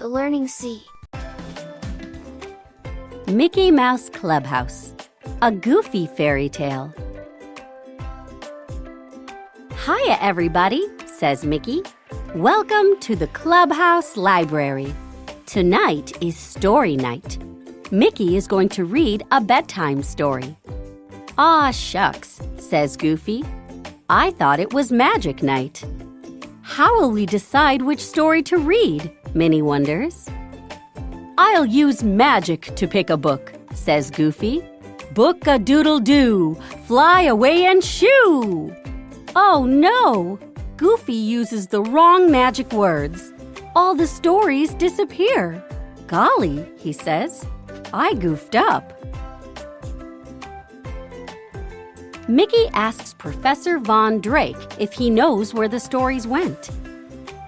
the learning sea. Mickey Mouse Clubhouse, a goofy fairy tale. Hiya, everybody, says Mickey. Welcome to the Clubhouse Library. Tonight is story night. Mickey is going to read a bedtime story. Aw, shucks, says Goofy. I thought it was magic night. How will we decide which story to read? Minnie wonders. I'll use magic to pick a book, says Goofy. Book-a-doodle-doo, fly away and shoo! Oh no! Goofy uses the wrong magic words. All the stories disappear. Golly, he says, I goofed up. Mickey asks Professor Von Drake if he knows where the stories went.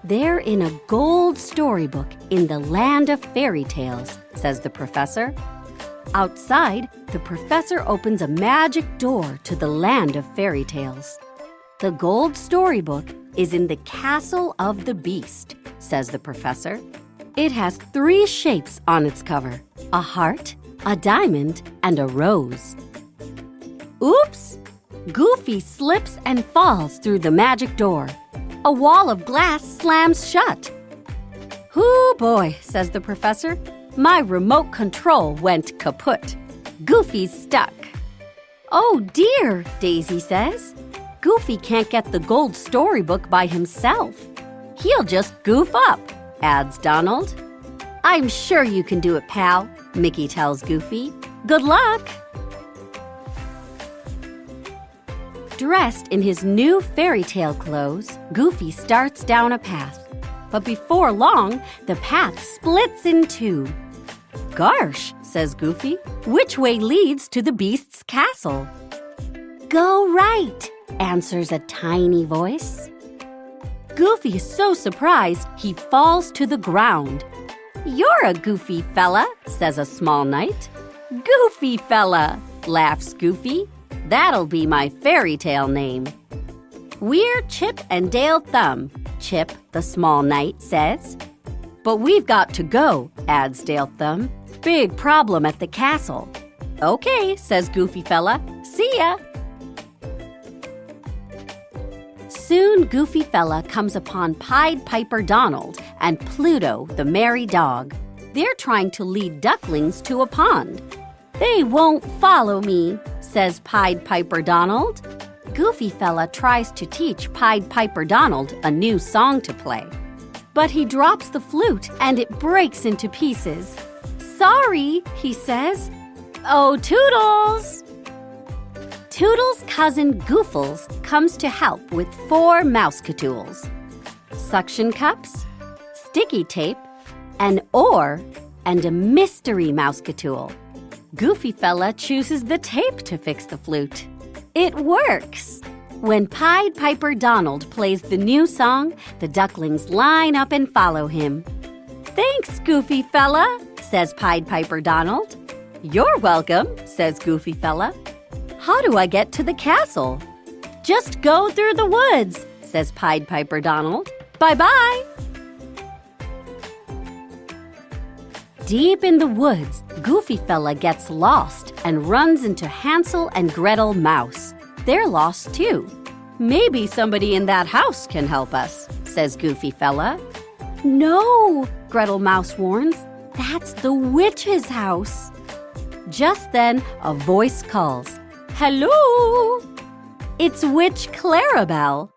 They're in a gold storybook in the land of fairy tales, says the professor. Outside, the professor opens a magic door to the land of fairy tales. The gold storybook is in the castle of the beast, says the professor. It has 3 shapes on its cover: a heart, a diamond, and a rose. Oops! Goofy slips and falls through the magic door. A wall of glass slams shut. Hoo boy, says the professor. My remote control went kaput. Goofy's stuck. Oh dear, Daisy says. Goofy can't get the gold storybook by himself. He'll just goof up, adds Donald. I'm sure you can do it, pal, Mickey tells Goofy. Good luck! Dressed in his new fairy tale clothes, Goofy starts down a path. But before long, the path splits in 2. Gosh, says Goofy, which way leads to the beast's castle? Go right, answers a tiny voice. Goofy is so surprised he falls to the ground. You're a goofy fella, says a small knight. Goofy fella, laughs Goofy. That'll be my fairy tale name. We're Chip and Dale Thumb, Chip, the small knight, says. But we've got to go, adds Dale Thumb. Big problem at the castle. Okay, says Goofy fella. See ya. Soon Goofy fella comes upon Pied Piper Donald and Pluto, the merry dog. They're trying to lead ducklings to a pond. They won't follow me, says Pied Piper Donald. Goofy fella tries to teach Pied Piper Donald a new song to play. But he drops the flute and it breaks into pieces. Sorry, he says. Oh, Toodles! Toodles' cousin Goofles comes to help with 4 mouseketools: suction cups, sticky tape, an oar, and a mystery mouseketool. Goofy fella chooses the tape to fix the flute. It works! When Pied Piper Donald plays the new song, the ducklings line up and follow him. Thanks, Goofy fella, says Pied Piper Donald. You're welcome, says Goofy fella. How do I get to the castle? Just go through the woods, says Pied Piper Donald. Bye-bye! Deep in the woods, Goofy fella gets lost and runs into Hansel and Gretel Mouse. They're lost too. Maybe somebody in that house can help us, says Goofy fella. No, Gretel Mouse warns. That's the witch's house. Just then, a voice calls. Hello! It's Witch Clarabelle.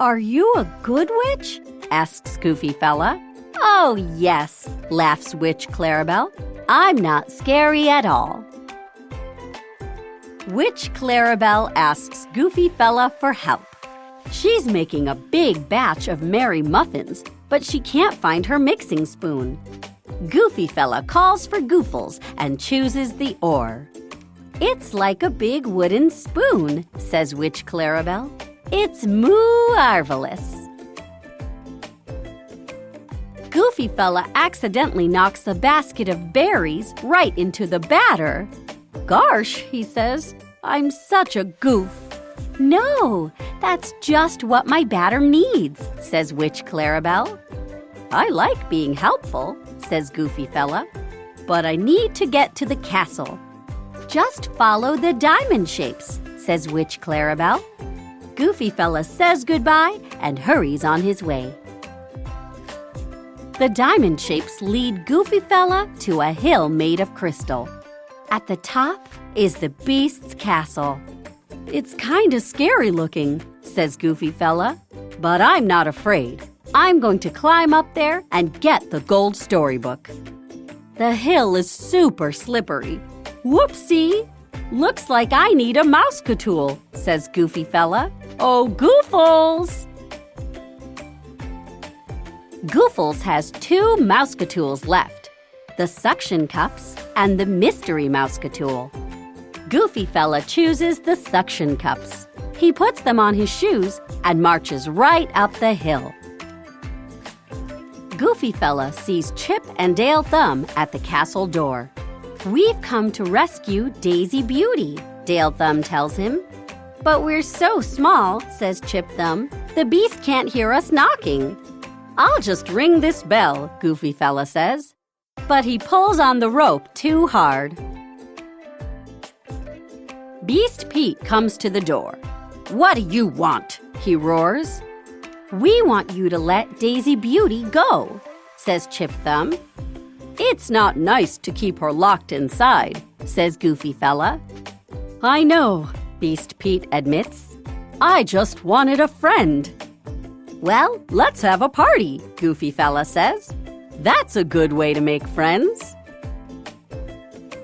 Are you a good witch? Asks Goofy fella. Oh, yes, laughs Witch Clarabelle. I'm not scary at all. Witch Clarabelle asks Goofy fella for help. She's making a big batch of merry muffins, but she can't find her mixing spoon. Goofy fella calls for Goofles and chooses the oar. It's like a big wooden spoon, says Witch Clarabelle. It's moo-arvelous. Goofy fella accidentally knocks a basket of berries right into the batter. Gosh, he says, I'm such a goof. No, that's just what my batter needs, says Witch Clarabelle. I like being helpful, says Goofy Fella. "But I need to get to the castle." "Just follow the diamond shapes," says Witch Clarabelle. Goofy Fella says goodbye and hurries on his way. The diamond shapes lead Goofy Fella to a hill made of crystal. At the top is the Beast's castle. "It's kinda scary looking," says Goofy Fella, "but I'm not afraid. I'm going to climb up there and get the gold storybook." The hill is super slippery. "Whoopsie! Looks like I need a mouseketool," says Goofy Fella. "Oh, Goofles!" Goofles has 2 mouseketools left, the suction cups and the mystery mouseketool. Goofy Fella chooses the suction cups. He puts them on his shoes and marches right up the hill. Goofy Fella sees Chip and Dale Thumb at the castle door. "We've come to rescue Daisy Beauty," Dale Thumb tells him. "But we're so small," says Chip Thumb. "The beast can't hear us knocking." "I'll just ring this bell," Goofy Fella says. But he pulls on the rope too hard. Beast Pete comes to the door. "What do you want?" he roars. "We want you to let Daisy Beauty go," says Chip Thumb. "It's not nice to keep her locked inside," says Goofy Fella. "I know," Beast Pete admits. "I just wanted a friend." "Well, let's have a party," Goofy Fella says. "That's a good way to make friends."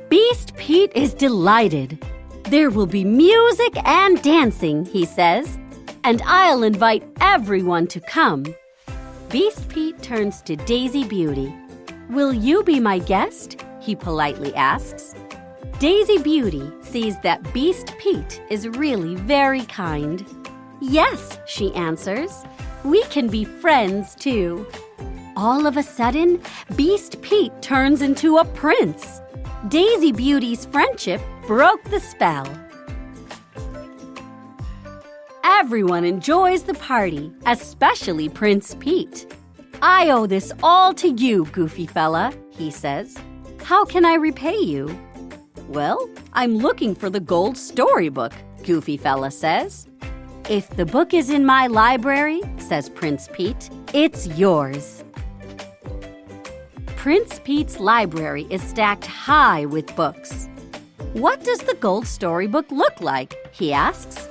Beast Pete is delighted. "There will be music and dancing," he says, "and I'll invite everyone to come." Beast Pete turns to Daisy Beauty. "Will you be my guest?" he politely asks. Daisy Beauty sees that Beast Pete is really very kind. "Yes," she answers. "We can be friends, too." All of a sudden, Beast Pete turns into a prince. Daisy Beauty's friendship broke the spell. Everyone enjoys the party, especially Prince Pete. "I owe this all to you, Goofy Fella," he says. "How can I repay you?" "Well, I'm looking for the gold storybook," Goofy Fella says. "If the book is in my library," says Prince Pete, "it's yours." Prince Pete's library is stacked high with books. "What does the gold storybook look like?" he asks.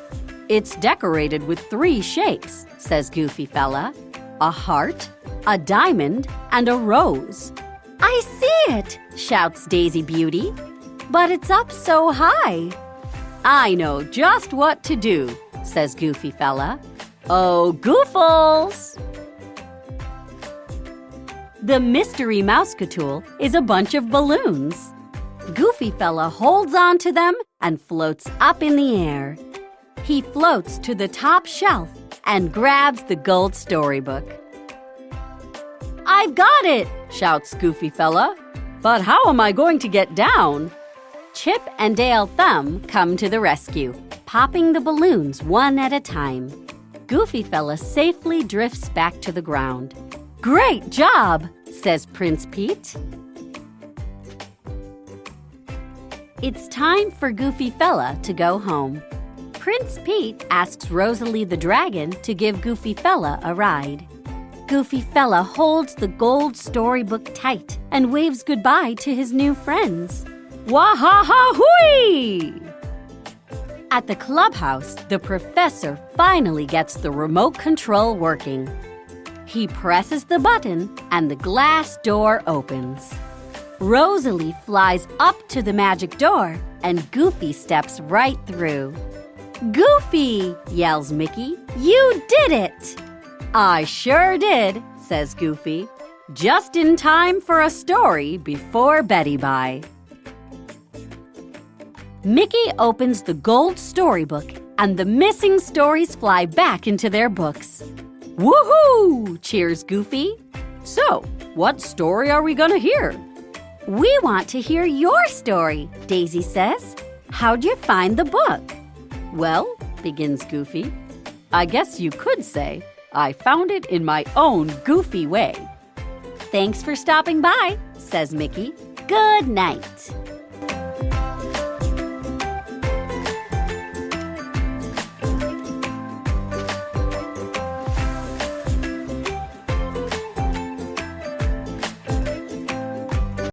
"It's decorated with 3 shapes," says Goofy Fella. "A heart, a diamond, and a rose." "I see it," shouts Daisy Beauty. "But it's up so high." "I know just what to do," says Goofy Fella. "Oh, Goofles!" The mystery mouseketool is a bunch of balloons. Goofy Fella holds on to them and floats up in the air. He floats to the top shelf and grabs the gold storybook. "I've got it!" shouts Goofy Fella. "But how am I going to get down?" Chip and Dale Thumb come to the rescue, popping the balloons one at a time. Goofy Fella safely drifts back to the ground. "Great job!" says Prince Pete. It's time for Goofy Fella to go home. Prince Pete asks Rosalie the dragon to give Goofy Fella a ride. Goofy Fella holds the gold storybook tight and waves goodbye to his new friends. Wah-ha-ha-hooey! At the clubhouse, the professor finally gets the remote control working. He presses the button and the glass door opens. Rosalie flies up to the magic door and Goofy steps right through. "Goofy!" yells Mickey. "You did it!" "I sure did," says Goofy. "Just in time for a story before Betty Bye." Mickey opens the gold storybook and the missing stories fly back into their books. "Woohoo!" cheers Goofy. "So, what story are we gonna hear?" "We want to hear your story," Daisy says. "How'd you find the book?" "Well," begins Goofy, "I guess you could say I found it in my own goofy way." Thanks for stopping by, says Mickey. Good night.